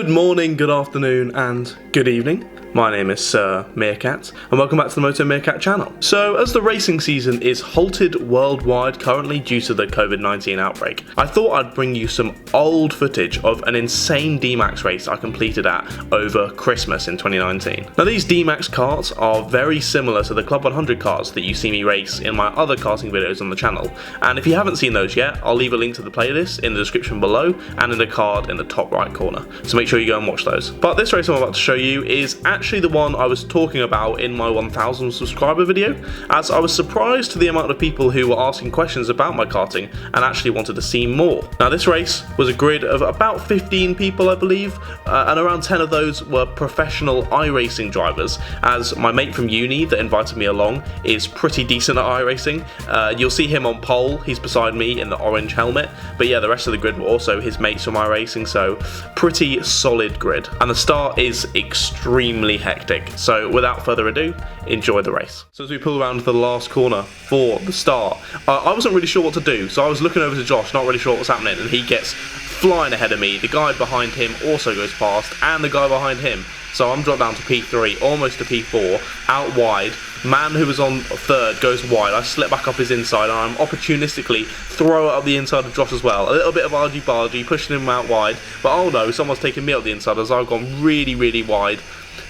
Good morning, good afternoon, and good evening. My name is Sir Meerkat, and welcome back to the Moto Meerkat channel. So, as the racing season is halted worldwide currently due to the COVID-19 outbreak, I thought I'd bring you some old footage of an insane DMAX race I completed at over Christmas in 2019. Now, these DMAX karts are very similar to the Club 100 karts that you see me race in my other karting videos on the channel, and if you haven't seen those yet, I'll leave a link to the playlist in the description below and in the card in the top right corner, so make sure you go and watch those. But this race I'm about to show you is actually the one I was talking about in my 1000 subscriber video, as I was surprised to the amount of people who were asking questions about my karting and actually wanted to see more. Now, this race was a grid of about 15 people, I believe, and around 10 of those were professional iRacing drivers, as my mate from uni that invited me along is pretty decent at iRacing. You'll see him on pole, he's beside me in the orange helmet, but yeah, the rest of the grid were also his mates from iRacing, so pretty solid grid. And the start is extremely hectic. So without further ado, enjoy the race. So as we pull around to the last corner for the start, I wasn't really sure what to do, so I was looking over to Josh, not really sure what was happening, and he gets flying ahead of me. The guy behind him also goes past, and the guy behind him. So I'm dropped down to P3, almost to P4, out wide. Man who was on third goes wide. I slip back up his inside, and I'm opportunistically throw it up the inside of Josh as well. A little bit of argy-bargy, pushing him out wide, but oh no, someone's taking me up the inside as I've gone really, really wide.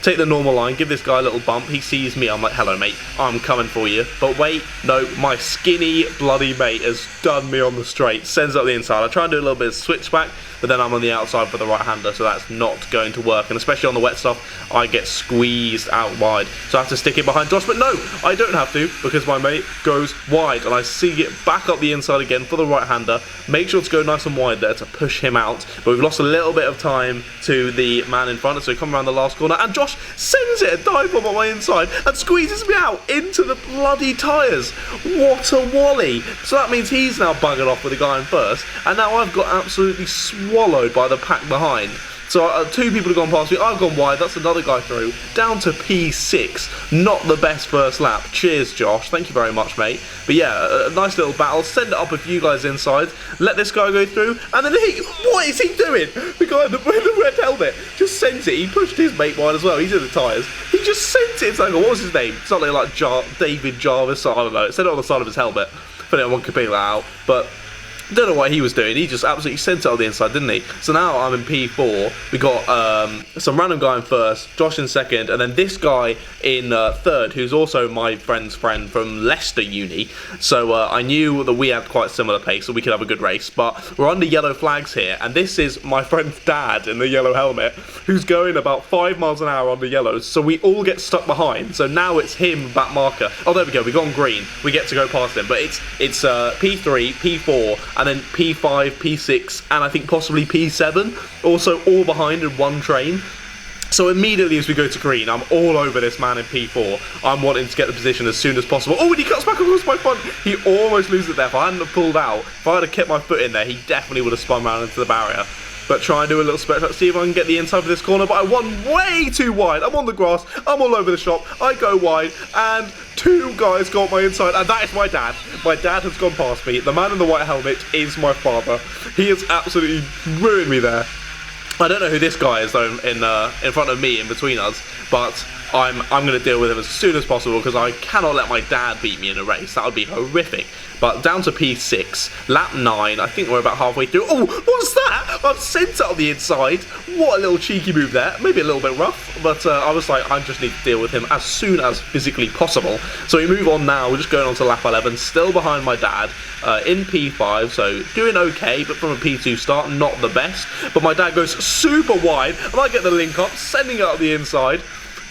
Take the normal line, give this guy a little bump, he sees me, I'm like, hello mate, I'm coming for you. But wait, no, my skinny, bloody mate has done me on the straight, sends up the inside. I try and do a little bit of switchback, but then I'm on the outside for the right-hander, so that's not going to work. And especially on the wet stuff, I get squeezed out wide. So I have to stick it behind Josh, but no, I don't have to, because my mate goes wide, and I see it back up the inside again for the right-hander. Make sure to go nice and wide there to push him out, but we've lost a little bit of time to the man in front, so we come around the last corner, and Josh sends it a dive bomb on my inside and squeezes me out into the bloody tyres. What a wally. So that means he's now buggered off with the guy in first, and now I've got absolutely swallowed by the pack behind. So two people have gone past me, I've gone wide, that's another guy through, down to P6. Not the best first lap. Cheers, Josh, thank you very much, mate. But yeah, a nice little battle, send it up a few guys inside, let this guy go through, and then what is he doing? The guy in the red helmet just sends it, he pushed his mate wide as well, he's in the tyres. He just sent it, it's like, what was his name? Something like David Jarvis, I don't know, it said it on the side of his helmet. But I won't compare that out, but don't know what he was doing, he just absolutely sent it on the inside, didn't he? So now I'm in P4, we got some random guy in first, Josh in second, and then this guy in third, who's also my friend's friend from Leicester Uni. So I knew that we had quite similar pace, so we could have a good race, but we're under yellow flags here, and this is my friend's dad in the yellow helmet, who's going about 5 miles an hour on the yellows, so we all get stuck behind. So now it's him, that marker. Oh, there we go, we got on green, we get to go past him, but it's P3, P4, and then P5, P6, and I think possibly P7, also all behind in one train. So immediately as we go to green, I'm all over this man in P4. I'm wanting to get the position as soon as possible. Oh, and he cuts back across my front. He almost loses it there. If I hadn't have pulled out, if I had kept my foot in there, he definitely would have spun around into the barrier. But try and do a little split shot, see if I can get the inside of this corner, but I won way too wide. I'm on the grass, I'm all over the shop, I go wide, and two guys got my inside, and that is my dad. My dad has gone past me. The man in the white helmet is my father. He has absolutely ruined me there. I don't know who this guy is though in front of me, in between us, but I'm going to deal with him as soon as possible, because I cannot let my dad beat me in a race. That would be horrific. But down to P6, lap 9, I think we're about halfway through. Oh, what's that? I've sent it on the inside. What a little cheeky move there. Maybe a little bit rough, but I was like, I just need to deal with him as soon as physically possible. So we move on now. We're just going on to lap 11, still behind my dad, in P5, so doing okay, but from a P2 start, not the best. But my dad goes super wide, and I get the link up, sending it up the inside.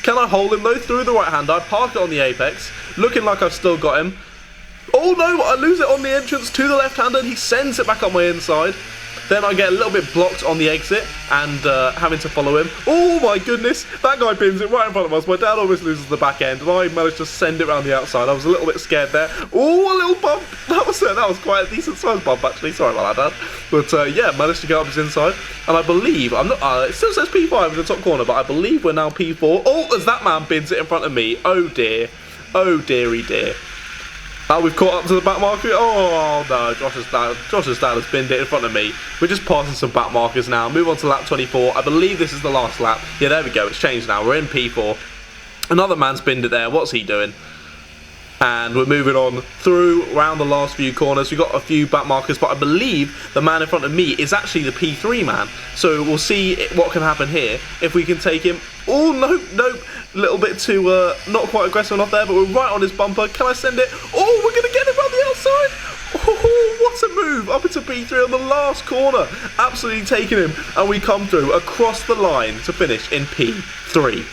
Can I hold him though through the right hand? I park it on the apex, looking like I've still got him. Oh no, I lose it on the entrance to the left-hander, and he sends it back up my inside. Then I get a little bit blocked on the exit and having to follow him. Oh my goodness, that guy pins it right in front of us. My dad almost loses the back end, and I managed to send it around the outside. I was a little bit scared there. Oh, a little bump. That was quite a decent sized bump actually. Sorry about that, Dad. But yeah, managed to get up his inside. And I believe, I'm not, it still says P5 in the top corner, but I believe we're now P4. Oh, as that man pins it in front of me. Oh dear. Oh dearie dear. Oh, we've caught up to the back marker. Oh no, Josh's dad has binned it in front of me. We're just passing some back markers now. Move on to lap 24. I believe this is the last lap. Yeah, there we go. It's changed now. We're in P4. Another man's binned it there. What's he doing? And we're moving on through around the last few corners. We've got a few back markers, but I believe the man in front of me is actually the P3 man. So we'll see what can happen here if we can take him. Oh, nope. A little bit too, not quite aggressive enough there, but we're right on his bumper. Can I send it? Oh, we're going to get him on the outside. Oh, what a move. Up into P3 on the last corner. Absolutely taking him. And we come through across the line to finish in P3.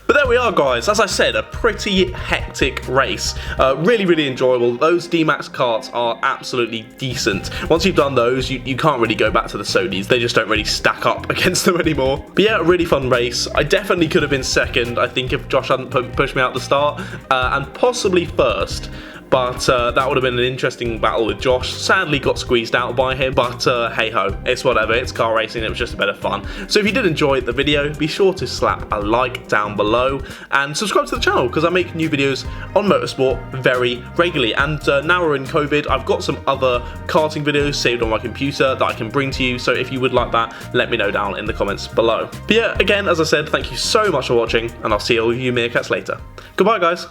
But there we are, guys. As I said, a pretty hectic race. Really enjoyable. Those DMAX karts are absolutely decent. Once you've done those, you can't really go back to the Sodis. They just don't really stack up against them anymore. But yeah, a really fun race. I definitely could have been second, I think, if Josh hadn't pushed me out the start. And possibly first. But that would have been an interesting battle with Josh. Sadly got squeezed out by him, but hey ho, it's whatever, it's car racing, it was just a bit of fun. So if you did enjoy the video, be sure to slap a like down below and subscribe to the channel because I make new videos on motorsport very regularly. And now we're in COVID, I've got some other karting videos saved on my computer that I can bring to you, so if you would like that, let me know down in the comments below. But yeah, again, as I said, thank you so much for watching, and I'll see all of you meerkats later. Goodbye, guys.